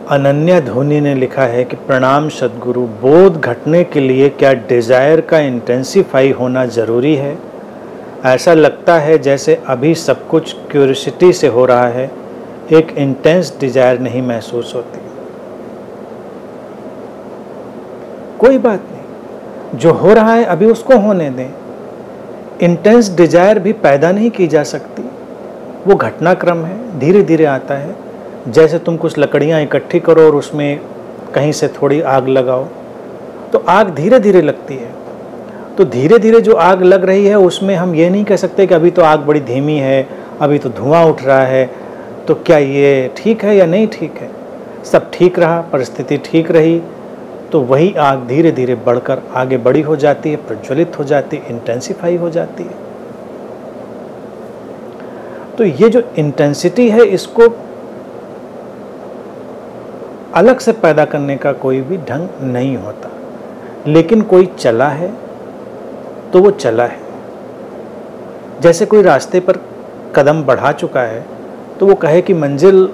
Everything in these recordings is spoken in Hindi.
अनन्या धोनी ने लिखा है कि प्रणाम सद्गुरु, बोध घटने के लिए क्या डिज़ायर का इंटेंसिफाई होना ज़रूरी है? ऐसा लगता है जैसे अभी सब कुछ क्यूरियोसिटी से हो रहा है, एक इंटेंस डिज़ायर नहीं महसूस होती। कोई बात नहीं, जो हो रहा है अभी उसको होने दें। इंटेंस डिज़ायर भी पैदा नहीं की जा सकती, वो घटनाक्रम है, धीरे धीरे आता है। जैसे तुम कुछ लकड़ियाँ इकट्ठी करो और उसमें कहीं से थोड़ी आग लगाओ, तो आग धीरे धीरे लगती है। तो धीरे धीरे जो आग लग रही है उसमें हम ये नहीं कह सकते कि अभी तो आग बड़ी धीमी है, अभी तो धुआं उठ रहा है, तो क्या ये ठीक है या नहीं ठीक है। सब ठीक रहा, परिस्थिति ठीक रही, तो वही आग धीरे धीरे बढ़कर आगे बड़ी हो जाती है, प्रज्वलित हो जाती है, इंटेंसिफाई हो जाती है। तो ये जो इंटेंसिटी है, इसको अलग से पैदा करने का कोई भी ढंग नहीं होता। लेकिन कोई चला है तो वो चला है। जैसे कोई रास्ते पर कदम बढ़ा चुका है तो वो कहे कि मंजिल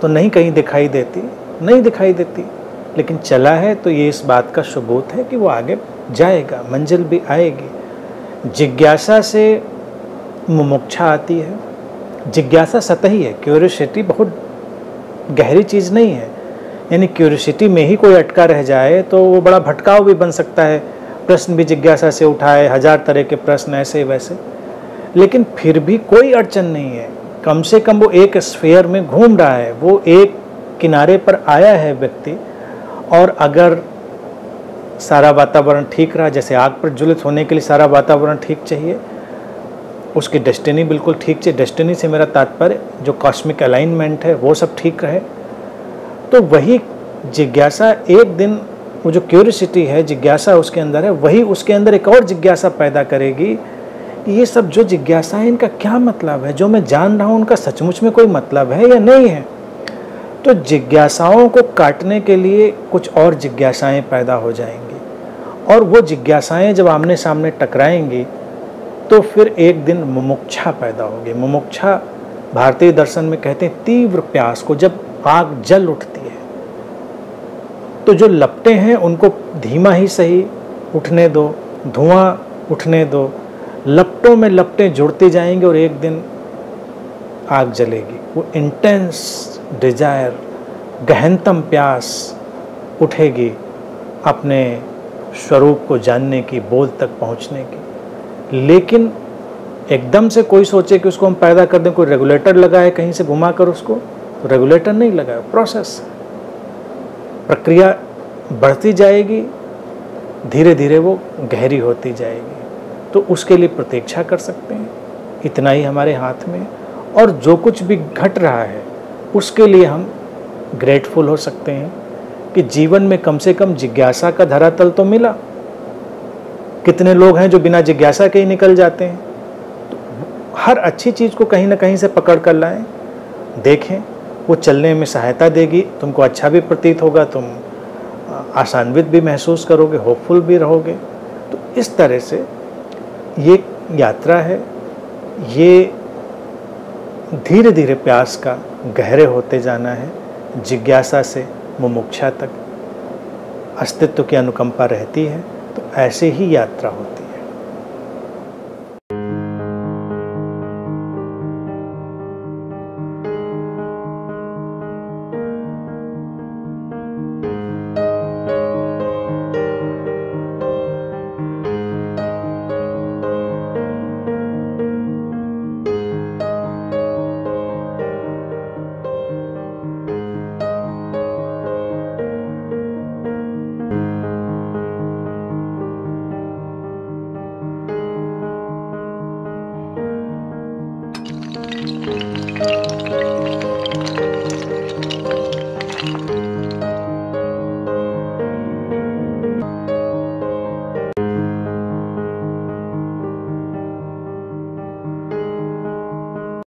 तो नहीं कहीं दिखाई देती, नहीं दिखाई देती, लेकिन चला है तो ये इस बात का सबूत है कि वो आगे जाएगा, मंजिल भी आएगी। जिज्ञासा से मुमुक्षा आती है। जिज्ञासा सतही है, क्यूरियोसिटी बहुत गहरी चीज़ नहीं है। यानी क्यूरियोसिटी में ही कोई अटका रह जाए तो वो बड़ा भटकाव भी बन सकता है। प्रश्न भी जिज्ञासा से उठाए, 1000 तरह के प्रश्न ऐसे वैसे, लेकिन फिर भी कोई अड़चन नहीं है। कम से कम वो एक स्फीयर में घूम रहा है, वो एक किनारे पर आया है व्यक्ति। और अगर सारा वातावरण ठीक रहा, जैसे आग प्रज्वलित होने के लिए सारा वातावरण ठीक चाहिए, उसकी डेस्टिनी बिल्कुल ठीक चाहिए। डेस्टिनी से मेरा तात्पर्य जो कॉस्मिक अलाइनमेंट है वो सब ठीक रहे, तो वही जिज्ञासा एक दिन, वो जो क्यूरियोसिटी है, जिज्ञासा उसके अंदर है, वही उसके अंदर एक और जिज्ञासा पैदा करेगी कि ये सब जो जिज्ञासा है इनका क्या मतलब है, जो मैं जान रहा हूँ उनका सचमुच में कोई मतलब है या नहीं है। तो जिज्ञासाओं को काटने के लिए कुछ और जिज्ञासाएं पैदा हो जाएंगी, और वो जिज्ञासाएं जब आमने सामने टकराएंगी तो फिर एक दिन मुमुक्षा पैदा होगी। मुमुक्षा भारतीय दर्शन में कहते हैं तीव्र प्यास को, जब आग जल उठती है तो जो लपटें हैं उनको धीमा ही सही उठने दो, धुआं उठने दो, लपटों में लपटें जुड़ती जाएंगी और एक दिन आग जलेगी। वो इंटेंस डिजायर, गहनतम प्यास उठेगी अपने स्वरूप को जानने की, बोध तक पहुंचने की। लेकिन एकदम से कोई सोचे कि उसको हम पैदा कर दें, कोई रेगुलेटर लगाए कहीं से घुमा कर उसको, तो रेगुलेटर नहीं लगाया, प्रोसेस, प्रक्रिया बढ़ती जाएगी, धीरे धीरे वो गहरी होती जाएगी। तो उसके लिए प्रतीक्षा कर सकते हैं, इतना ही हमारे हाथ में। और जो कुछ भी घट रहा है उसके लिए हम ग्रेटफुल हो सकते हैं कि जीवन में कम से कम जिज्ञासा का धरातल तो मिला। कितने लोग हैं जो बिना जिज्ञासा के ही निकल जाते हैं। तो हर अच्छी चीज़ को कहीं ना कहीं से पकड़ कर लाएं, देखें, वो चलने में सहायता देगी, तुमको अच्छा भी प्रतीत होगा, तुम आशान्वित भी महसूस करोगे, होपफुल भी रहोगे। तो इस तरह से ये यात्रा है, ये धीरे धीरे प्यास का गहरे होते जाना है, जिज्ञासा से मुमुक्षा तक। अस्तित्व की अनुकंपा रहती है तो ऐसे ही यात्रा होती है।